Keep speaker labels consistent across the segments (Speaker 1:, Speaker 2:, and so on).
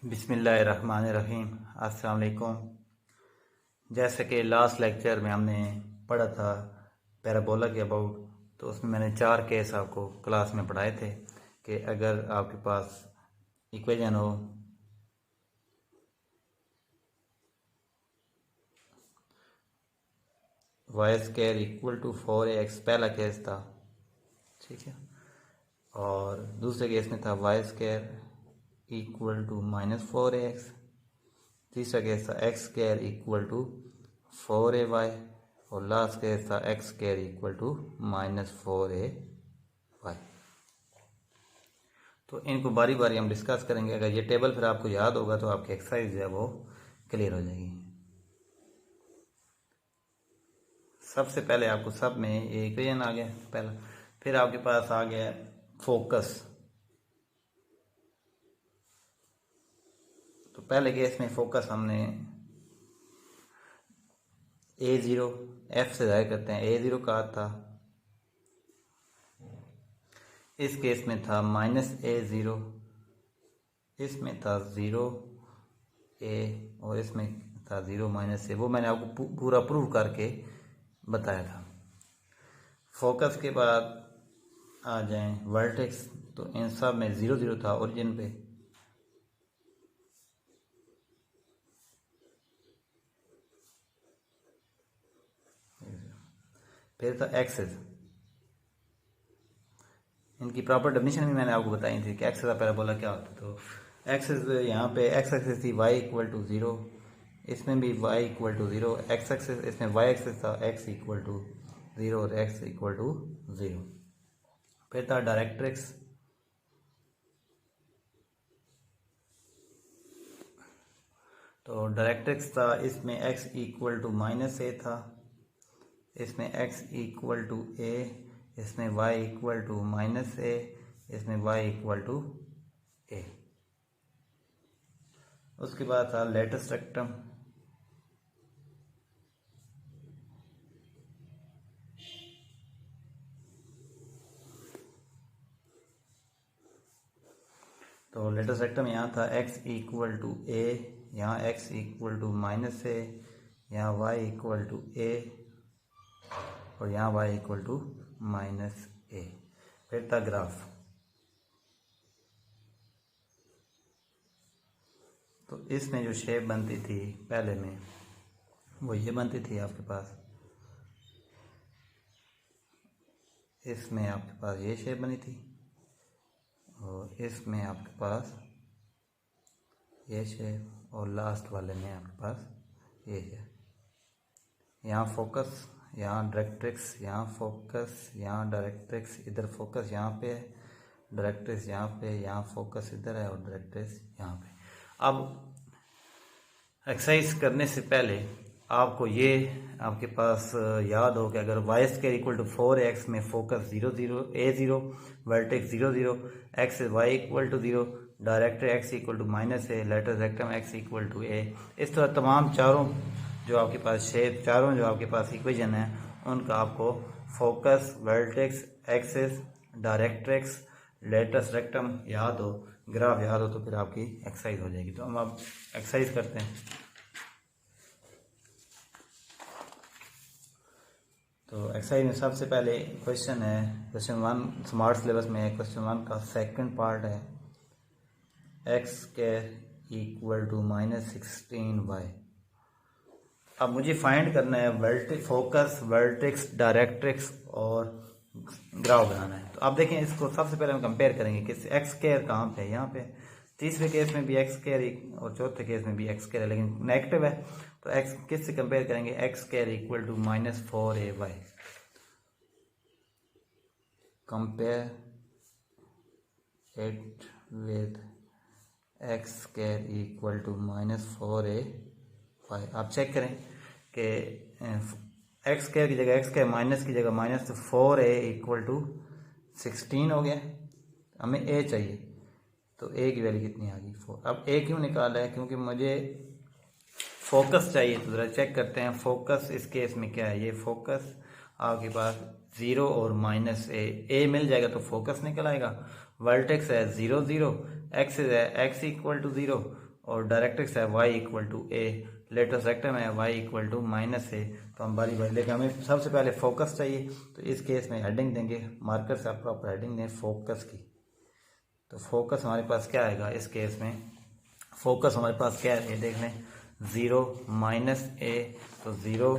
Speaker 1: बिस्मिल्लाहिर्रहमानिर्रहीम। अस्सलाम वालेकुम। जैसे कि लास्ट लेक्चर में हमने पढ़ा था पैराबोला के अबाउट, तो उसमें मैंने 4 केस आपको क्लास में पढ़ाए थे कि अगर आपके पास इक्वेशन हो y square equal to 4ax, पहला केस था, ठीक है। और दूसरे केस में था Y square equal to -4ax। तीसरा केस था x square equal to 4ay। और लास्ट केस था x square equal to -4ay। तो इनको बारी बारी हम डिस्कस करेंगे। अगर ये टेबल फिर आपको याद होगा तो आपकी एक्सरसाइज जो है वो क्लियर हो जाएगी। सबसे पहले आपको सब में ये इक्वेशन आ गया पहला, फिर आपके पास आ गया फोकस। तो पहले केस में फोकस हमने a0 f से जाहिर करते हैं, a0 का था। इस केस में था -a0, इसमें था 0a और इसमें था 0 -a। वो मैंने आपको पूरा प्रूव करके बताया था। फोकस के बाद आ जाएं वर्टेक्स, तो इन सब में 0 0 था ओरिजिन पे। फिर था एक्सेस। इनकी प्रॉपर डेफिनेशन भी मैंने आपको बताई थी कि एक्सेस का पैराबोला क्या होता है। तो एक्सेस यहाँ पे एक्स एक्सेस थी y इक्वल टू 0, इसमें भी y equal to 0। X axis इसमें y एक्सेस था x इक्वल टू 0 और x इक्वल टू 0। फिर था डायरेक्ट्रिक्स। तो डायरेक्ट्रिक्स था, इसमें x इक्वल टू -a था, इसमें x इक्वल टू a, इसमें y इक्वल टू -a, इसमें y इक्वल टू a। उसके बाद था लेटस्ट रेक्टम। तो लेटस्ट रेक्टम यहाँ था x इक्वल टू a, यहाँ x इक्वल टू -a, यहाँ y इक्वल टू a और यहाँ y इक्वल टू -a। फिर था ग्राफ। तो इसमें जो शेप बनती थी पहले में वो ये बनती थी आपके पास। इसमें आपके पास ये शेप बनी थी और इसमें आपके पास ये शेप और लास्ट वाले में आपके पास ये शेप। यहाँ फोकस, यहाँ डायरेक्ट्रिक्स, यहाँ फोकस, यहाँ डायरेक्ट्रिक्स, इधर फोकस यहाँ पे है, डायरेक्ट्रिक्स यहाँ पे, यहाँ फोकस इधर है और डायरेक्ट्रिक्स यहाँ पे। अब एक्सरसाइज करने से पहले आपको ये आपके पास याद हो कि अगर Y square equal to 4x में focus 0 0 a0, vertex 0 0, x y equal to 0, directrix x equal to -a, latus rectum x equal to a। इस तरह तमाम चारों जो आपके पास शेप, चारों जो आपके पास इक्वेशन है उनका आपको focus, vertex, axis, directrix, latus rectum याद हो, ग्राफ याद हो, तो फिर आपकी एक्सरसाइज हो जाएगी। तो हम अब एक्सरसाइज करते हैं। तो एक्सरसाइज में सबसे पहले क्वेश्चन है, क्वेश्चन 1 स्मार्ट सिलेबस में है। क्वेश्चन 1 का सेकंड पार्ट है x square equal to -16y। अब मुझे फाइंड करना है फोकस, वर्टेक्स, डायरेक्ट्रिक्स और ग्राफ बनाना है। तो आप देखें, इसको सबसे पहले हम कंपेयर करेंगे किस एक्स स्क्वायर कहाँ पे है, यहाँ पे। तीसरे केस में भी एक्स स्क्वायर और चौथे केस में भी एक्स स्क्वायर है, लेकिन नेगेटिव है। तो एक्स किस से कंपेयर करेंगे, x square equal to -4ay। Compare it with x square equal to -4ay। आप चेक करें कि एक्स स्क्वायर की जगह एक्स स्क्वायर माइनस की जगह माइनस, तो 4a इक्वल टू 16 हो गया। हमें a चाहिए, तो a की वैल्यू कितनी आ गई, 4। अब a क्यों निकाला है, क्योंकि मुझे फोकस चाहिए। तो ज़रा चेक करते हैं फोकस इस केस में क्या है। ये फोकस आपके पास 0 और -a मिल जाएगा तो फोकस निकल आएगा। वर्टेक्स है 0 0, एक्सेस है x इक्वल टू 0 और डायरेक्ट्रिक्स है y equal to a, latus rectum है y equal to minus a. तो हम बारी बारी लेकिन हमें सबसे पहले फोकस चाहिए, तो इस केस में हेडिंग देंगे, मार्कर से आप प्रॉपर हेडिंग दें फोकस की। तो फोकस हमारे पास क्या आएगा इस केस में, फोकस हमारे पास क्या है देख लें, 0 माइनस ए, तो 0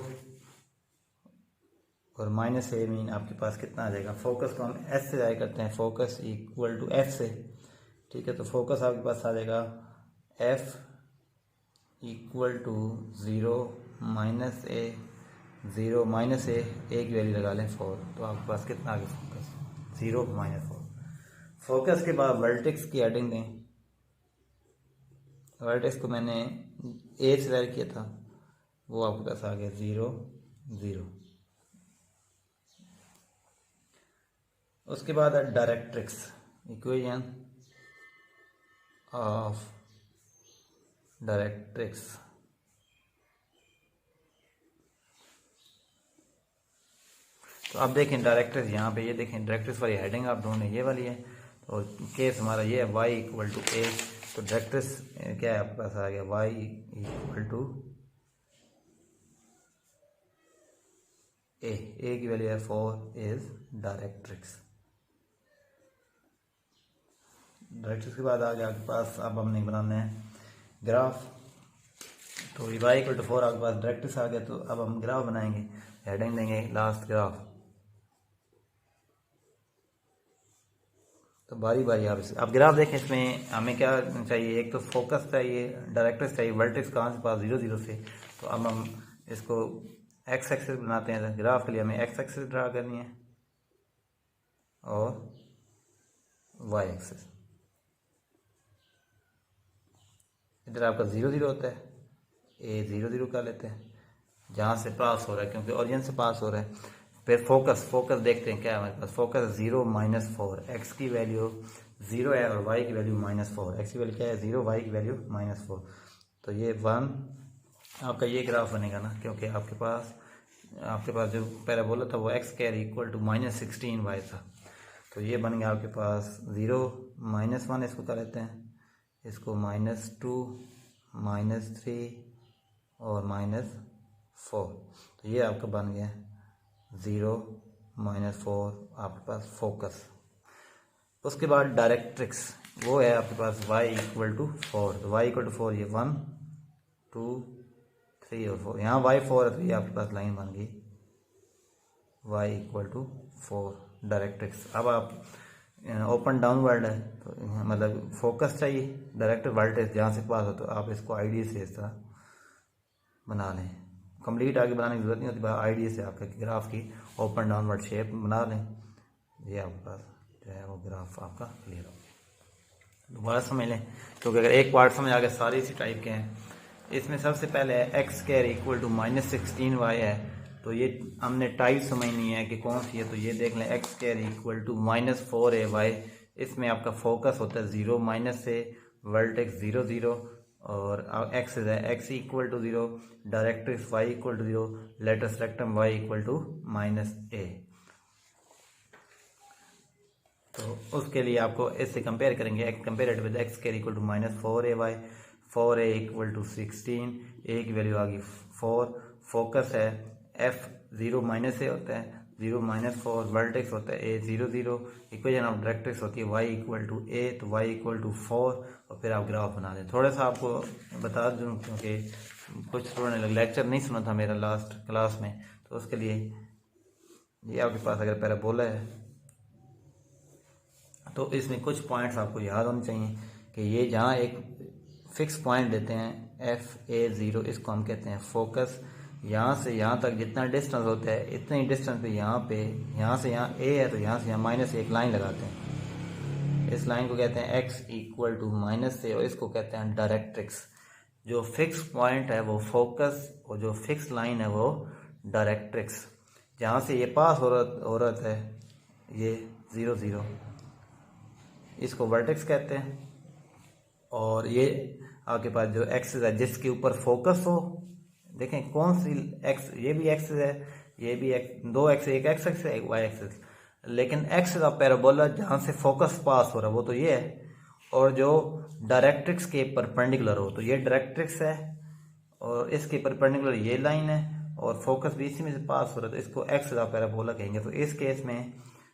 Speaker 1: और माइनस ए मीन आपके पास कितना आ जाएगा, फोकस को हम एस से जाया करते हैं, फोकस इक्वल टू एफ से, ठीक है। तो फोकस आपके पास आ जाएगा F equal to 0 minus A, 0 minus A की वैल्यू लगा लें 4, तो आपके पास कितना आ गया फोकस, 0 माइनस 4। फोकस के बाद वर्टेक्स की हेडिंग दें, वर्टेक्स को मैंने ए से जाहिर किया था, वो आपके पास आ गया 0 0। उसके बाद डायरेक्ट्रिक्स, इक्वेशन ऑफ डायरेक्ट्रिक्स, तो आप देखें डायरेक्ट्रिक्स यहाँ पे, ये देखें डायरेक्ट्रिक्स वाली हेडिंग आप ढूंढें, ये वाली है, और केस हमारा ये है y इक्वल टू ए। तो डायरेक्ट्रिक्स क्या है आपके पास आ गया, y इक्वल टू ए की वैल्यू है 4 इज डायरेक्ट्रिक्स। डायरेक्ट्रिक्स के बाद आ गया आपके पास, अब हमने बनाना है ग्राफ। तो y इक्वल टू 4 आपके पास डायरेक्ट्रिक्स आ गया, तो अब हम ग्राफ बनाएंगे, हेडिंग देंगे लास्ट ग्राफ। तो बारी बारी आप ग्राफ देखें, इसमें हमें क्या चाहिए, एक तो फोकस चाहिए, डायरेक्ट्रिक्स चाहिए, वर्टेक्स कहाँ से पास 0 0 से। तो अब हम इसको एक्स एक्सिस बनाते हैं, ग्राफ के लिए हमें एक्स एक्सिस ड्रा करनी है और वाई एक्सिस। इधर आपका 0 0 होता है, ए 0 0 कर लेते हैं जहाँ से पास हो रहा है, क्योंकि ओरिजिन से पास हो रहा है। फिर फोकस देखते हैं क्या है हमारे पास, फोकस 0 माइनस 4, एक्स की वैल्यू 0 है और वाई की वैल्यू -4, एक्स की वैल्यू क्या है 0, वाई की वैल्यू -4। तो ये 1 आपका ये ग्राफ बनेगा ना, क्योंकि आपके पास जो पैराबोला था वो x square equal to -16 y था। तो ये बन गया आपके पास 0 -1, इसको कर लेते हैं, इसको -2 -3 और -4। तो ये आपका बन गया 0 -4 आपके पास फोकस। उसके बाद डायरेक्ट्रिक्स, वो है आपके पास y इक्वल टू 4, तो y इक्वल टू 4, ये 1 2 3 और 4, यहाँ y 4 है, तो ये आपके पास लाइन बन गई y इक्वल टू 4 डायरेक्ट्रिक्स। अब आप ओपन डाउनवर्ड है, तो मतलब फोकस चाहिए, डायरेक्ट वर्टेक्स जहाँ से पास हो, तो आप इसको आईडी से इस तरह बना लें, कंप्लीट आगे बनाने की जरूरत नहीं होती, आईडी से आपके ग्राफ की ओपन डाउनवर्ड शेप बना लें, ये आपके पास जो है वो ग्राफ आपका क्लियर हो गया। दोबारा समझ लें, क्योंकि अगर एक पार्ट समझ आ गया सारे इसी टाइप के हैं। इसमें सबसे पहले x square equal to -16y है, तो ये हमने टाइप समझनी है कि कौन सी है। तो ये देख लें, x square equal to -4ay, इसमें आपका फोकस होता है 0 माइनस ए, वर्टेक्स 0 0 और एक्स है x equal to 0, directrix y equal to 0, latus rectum y equal to -a। तो उसके लिए आपको इससे कंपेयर करेंगे, compare with x square equal to -4ay, 4a equal to 16, a की वैल्यू आ गई 4, फोकस है f 0 माइनस ए होता है, 0 -4, वर्टेक्स होता है a 0 0, इक्वेशन ऑफ डायरेक्ट्रिक्स होती है y इक्वल टू a, तो y इक्वल टू 4, और फिर आप ग्राफ बना दें। थोड़ा सा आपको बता दूं, क्योंकि कुछ थोड़ा लेक्चर नहीं सुना था मेरा लास्ट क्लास में, तो उसके लिए ये आपके पास अगर पैराबोला है तो इसमें कुछ पॉइंट्स आपको याद होने चाहिए कि ये जहाँ एक फिक्स पॉइंट देते हैं FA0, इसको हम कहते हैं फोकस। यहाँ से यहाँ तक जितना डिस्टेंस होता है इतने ही डिस्टेंस पे यहाँ से यहाँ A है, तो यहाँ से यहाँ -1 लाइन लगाते हैं, इस लाइन को कहते हैं x इक्वल टू -a, और इसको कहते हैं डायरेक्ट्रिक्स। जो फिक्स पॉइंट है वो फोकस, और जो फिक्स लाइन है वो डायरेक्ट्रिक्स। जहाँ से ये पास हो रहा है ये 0 0, इसको वर्टेक्स कहते हैं। और ये आपके पास जो एक्सिस है जिसके ऊपर फोकस हो, देखें कौन सी एक्स, ये भी एक्सिस है, ये भी दो एक्सिस, एक एक्स एक्सिस एक वाई एक्सिस, लेकिन एक्सिस ऑफ पैराबोला जहाँ से फोकस पास हो रहा है वो तो ये है, और जो डायरेक्ट्रिक्स के परपेंडिकुलर हो, तो ये डायरेक्ट्रिक्स है और इसके परपेंडिकुलर ये लाइन है और फोकस भी इसी में से पास हो रहा है, तो इसको एक्सिस ऑफ पैराबोला कहेंगे। तो इस केस में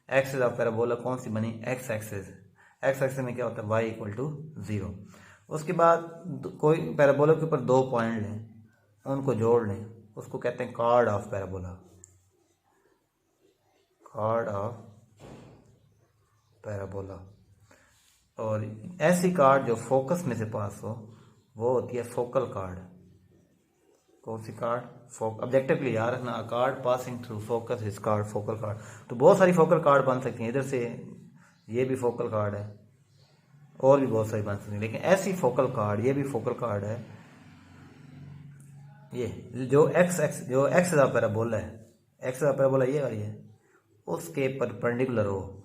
Speaker 1: एक्सिस ऑफ पैराबोला कौन सी बनी, एक्स एक्सिस। एक्स एक्सिस में क्या होता है, वाई इक्वल टू 0। उसके बाद कोई पैराबोला के ऊपर 2 पॉइंट लें, उनको जोड़ लें, उसको कहते हैं card of parabola, card of parabola. और ऐसी कार्ड जो फोकस में से पास हो वो होती है फोकल कार्ड। कौन सी कार्ड, ऑब्जेक्टिवली याद रखना, card passing through focus is called focal card. तो बहुत सारी फोकल कार्ड बन सकती हैं, इधर से ये भी फोकल कार्ड है और भी बहुत सारी बन सकती है, लेकिन ऐसी फोकल कार्ड, ये भी फोकल कार्ड है, ये जो एक्स पैराबोला है, एक्स पैराबोला ये और ये उसके परपेंडिकुलर हो,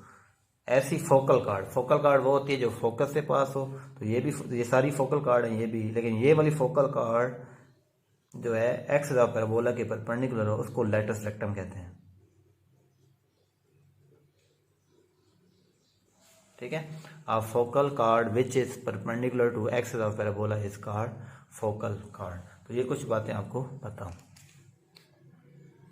Speaker 1: ऐसी फोकल कार्ड वो होती है जो फोकस से पास हो। तो ये भी, ये सारी फोकल कार्ड है ये भी, लेकिन ये वाली फोकल कार्ड जो है एक्स पैराबोला के परपेंडिकुलर हो उसको लेटस रेक्टम कहते हैं। ठीक है, a focal card which is perpendicular to axis of parabola is called focal card। तो ये कुछ बातें आपको बताऊं।